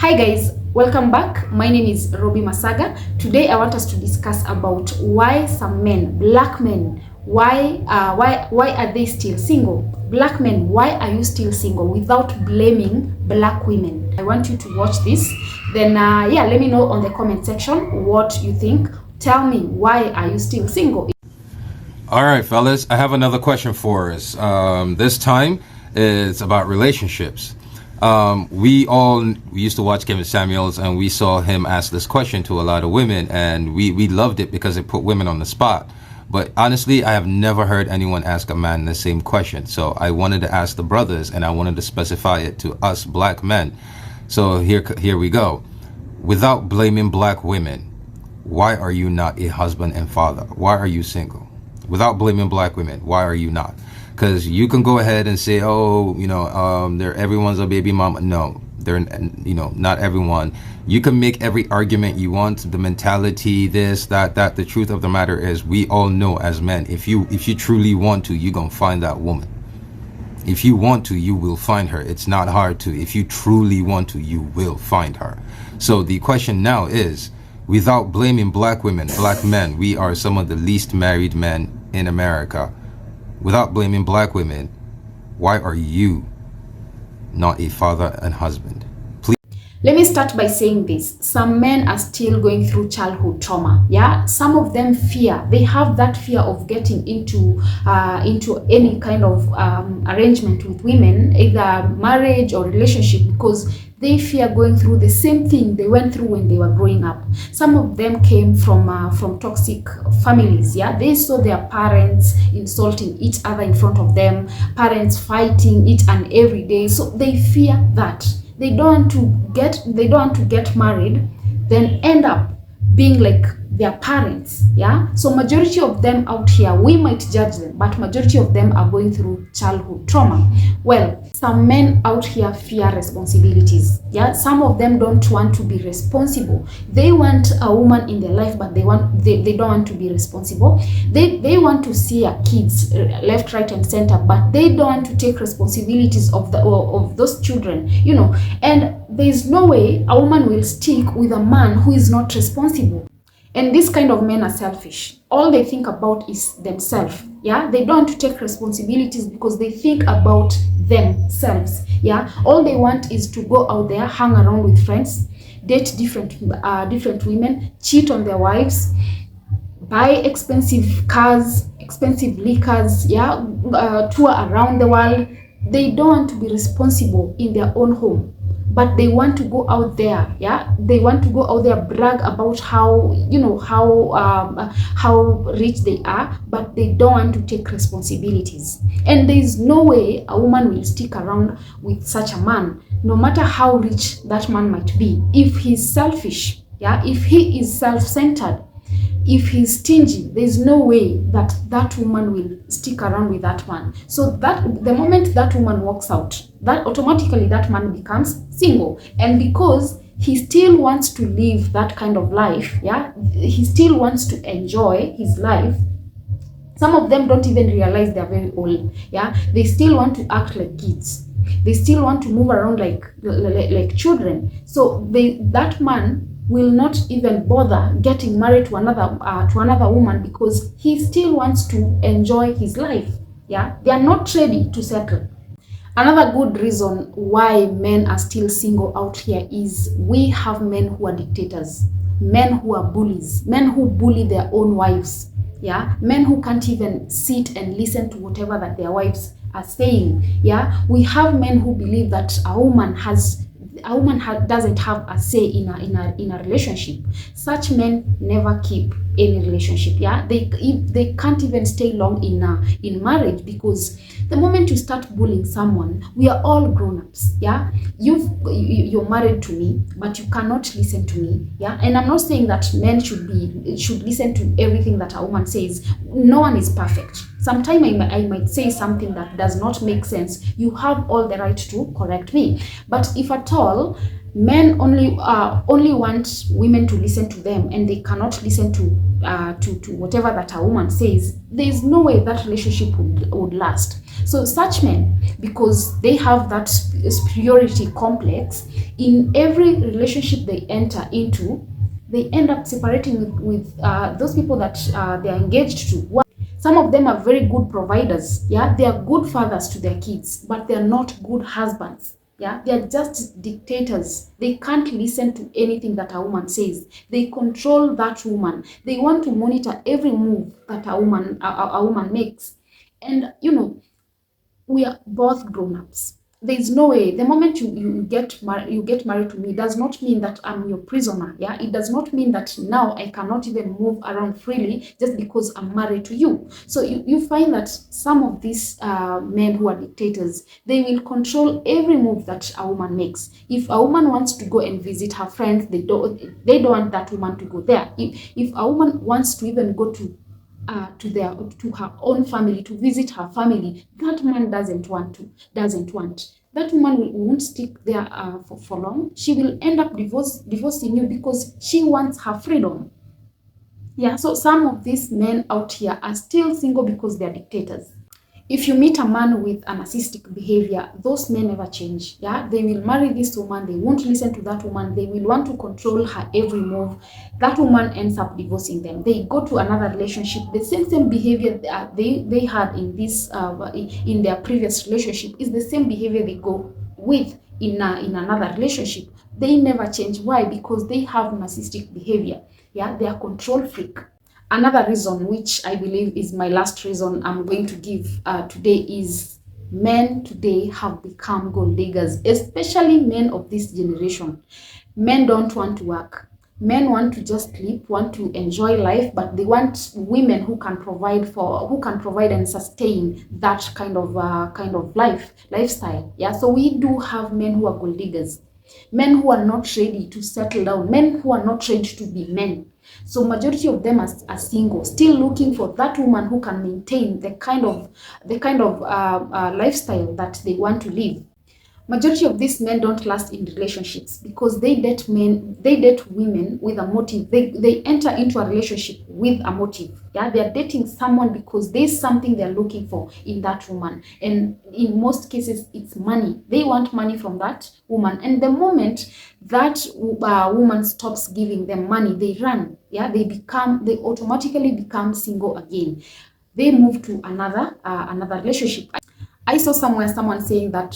Hi guys, welcome back. My name is Robi Masaga. Today I want us to discuss about why some men, black men, why are they still single? Black men, why are you still single? Without blaming black women. I want you to watch this. Then let me know on the comment section what you think. Tell me, why are you still single? All right, fellas, I have another question for us. This time it's about relationships. We used to watch Kevin Samuels, and we saw him ask this question to a lot of women, and we loved it because it put women on the spot. But honestly, I have never heard anyone ask a man the same question. So I wanted to ask the brothers, and I wanted to specify it to us black men. So here we go. Without blaming black women, why are you not a husband and father? Why are you single? Without blaming black women, why are you not? Because you can go ahead and say, everyone's a baby mama. No, they're, not everyone. You can make every argument you want, the mentality, this, that. The truth of the matter is, we all know as men, if you truly want to, you're going to find that woman. If you want to, you will find her. It's not hard to. If you truly want to, you will find her. So the question now is, without blaming black women, black men, we are some of the least married men in America. Without blaming black women, why are you not a father and husband? Please. Let me start by saying this. Some men are still going through childhood trauma. Yeah, some of them fear. They have that fear of getting into any kind of arrangement with women, either marriage or relationship, because they fear going through the same thing they went through when they were growing up. Some of them came from toxic families. Yeah, they saw their parents insulting each other in front of them, parents fighting each and every day. So they fear that. They don't want to get married, then end up being like their parents. Yeah, so majority of them out here, we might judge them, but majority of them are going through childhood trauma. Well, some men out here fear responsibilities. Yeah, some of them don't want to be responsible. They want a woman in their life, but they don't want to be responsible. They want to see their kids left, right, and center, but they don't want to take responsibilities of those children. And there's no way a woman will stick with a man who is not responsible. And this kind of men are selfish. All they think about is themselves. Yeah, they don't want to take responsibilities because they think about themselves. Yeah, all they want is to go out there, hang around with friends, date different women, cheat on their wives, buy expensive cars, expensive liquors. Yeah, tour around the world. They don't want to be responsible in their own home, but they want to go out there. Yeah, they want to go out there, brag about how rich they are, but they don't want to take responsibilities. And there is no way a woman will stick around with such a man, no matter how rich that man might be. If he's selfish, yeah, if he is self-centered, if he's stingy, there's no way that woman will stick around with that man. So that the moment that woman walks out, that automatically that man becomes single. And because he still wants to live that kind of life, yeah, he still wants to enjoy his life. Some of them don't even realize they're very old. Yeah, they still want to act like kids. They still want to move around like children. So that man will not even bother getting married to another woman because he still wants to enjoy his life. Yeah, they are not ready to settle. Another good reason why men are still single out here is we have men who are dictators, men who are bullies, men who bully their own wives. Yeah, men who can't even sit and listen to whatever that their wives are saying. Yeah, we have men who believe that a woman doesn't have a say in a relationship. Such men never keep any relationship. Yeah, they can't even stay long in marriage, because the moment you start bullying someone, we are all grown-ups. Yeah, you're married to me, but you cannot listen to me. Yeah, and I'm not saying that men should listen to everything that a woman says. No one is perfect. Sometimes I might say something that does not make sense. You have all the right to correct me. But if at all, men only want women to listen to them, and they cannot listen to to whatever that a woman says, there is no way that relationship would last. So such men, because they have that superiority complex, in every relationship they enter into, they end up separating with those people that they are engaged to. Some of them are very good providers, yeah, they are good fathers to their kids, but they are not good husbands. Yeah, they are just dictators. They can't listen to anything that a woman says. They control that woman. They want to monitor every move that a woman makes. And we are both grown-ups. There is no way. The moment you get married to me does not mean that I'm your prisoner. Yeah, it does not mean that now I cannot even move around freely just because I'm married to you. So you find that some of these men who are dictators, they will control every move that a woman makes. If a woman wants to go and visit her friends, they don't want that woman to go there. If a woman wants to even go to her own family, to visit her family, that man doesn't want. That woman won't stick there for long. She will end up divorcing you because she wants her freedom. Yeah, so some of these men out here are still single because they're dictators. If you meet a man with a narcissistic behavior, those men never change. Yeah, they will marry this woman, they won't listen to that woman, they will want to control her every move. That woman ends up divorcing them. They go to another relationship. The same behavior they had in this in their previous relationship is the same behavior they go with in another relationship. They never change. Why? Because they have narcissistic behavior. Yeah, they are control freak. Another reason, which I believe is my last reason I'm going to give today, is men today have become gold diggers, especially men of this generation. Men don't want to work. Men want to just sleep, want to enjoy life, but they want women who can provide and sustain that kind of lifestyle. Yeah, so we do have men who are gold diggers, men who are not ready to settle down, men who are not ready to be men. So majority of them are single, still looking for that woman who can maintain the kind of lifestyle that they want to live. Majority of these men don't last in relationships because they date women with a motive. They enter into a relationship with a motive. Yeah, they are dating someone because there's something they're looking for in that woman. And in most cases, it's money. They want money from that woman. And the moment that woman stops giving them money, they run. Yeah, they automatically become single again. They move to another relationship. I saw somewhere someone saying that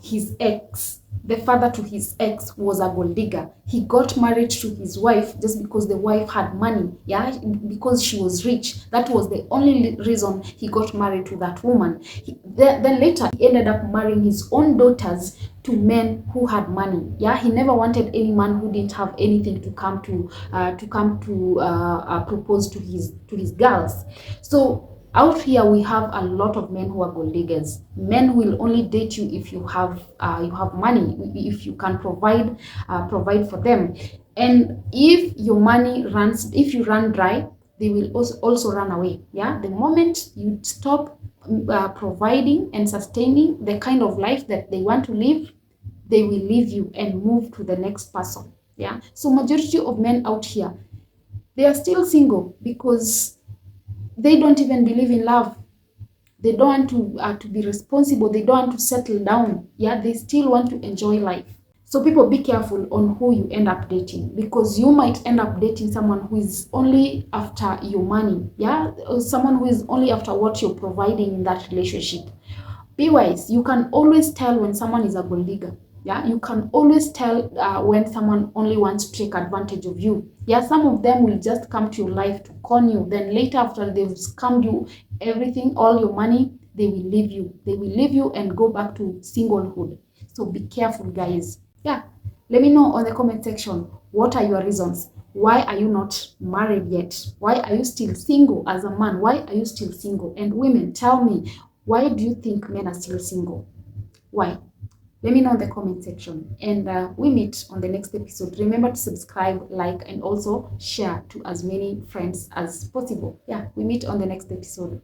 his ex, the father to his ex, was a gold digger. He got married to his wife just because the wife had money, yeah, because she was rich. That was the only reason he got married to that woman. Then later he ended up marrying his own daughters to men who had money. Yeah, he never wanted any man who didn't have anything to come to propose to his girls. So out here we have a lot of men who are gold diggers. Men will only date you if you have money, if you can provide for them. And if you run dry, they will also run away. Yeah, the moment you stop providing and sustaining the kind of life that they want to live, they will leave you and move to the next person. Yeah, so majority of men out here, they are still single because they don't even believe in love. They don't want to be responsible. They don't want to settle down. Yeah, they still want to enjoy life. So people, be careful on who you end up dating, because you might end up dating someone who is only after your money. Yeah, or someone who is only after what you're providing in that relationship. Be wise. You can always tell when someone is a gold digger. Yeah, you can always tell when someone only wants to take advantage of you. Yeah, some of them will just come to your life to con you. Then later, after they've scammed you everything, all your money, they will leave you. They will leave you and go back to singlehood. So be careful, guys. Yeah, let me know on the comment section, what are your reasons? Why are you not married yet? Why are you still single as a man? Why are you still single? And women, tell me, why do you think men are still single? Why? Let me know in the comment section, and we meet on the next episode. Remember to subscribe, like, and also share to as many friends as possible. Yeah, we meet on the next episode.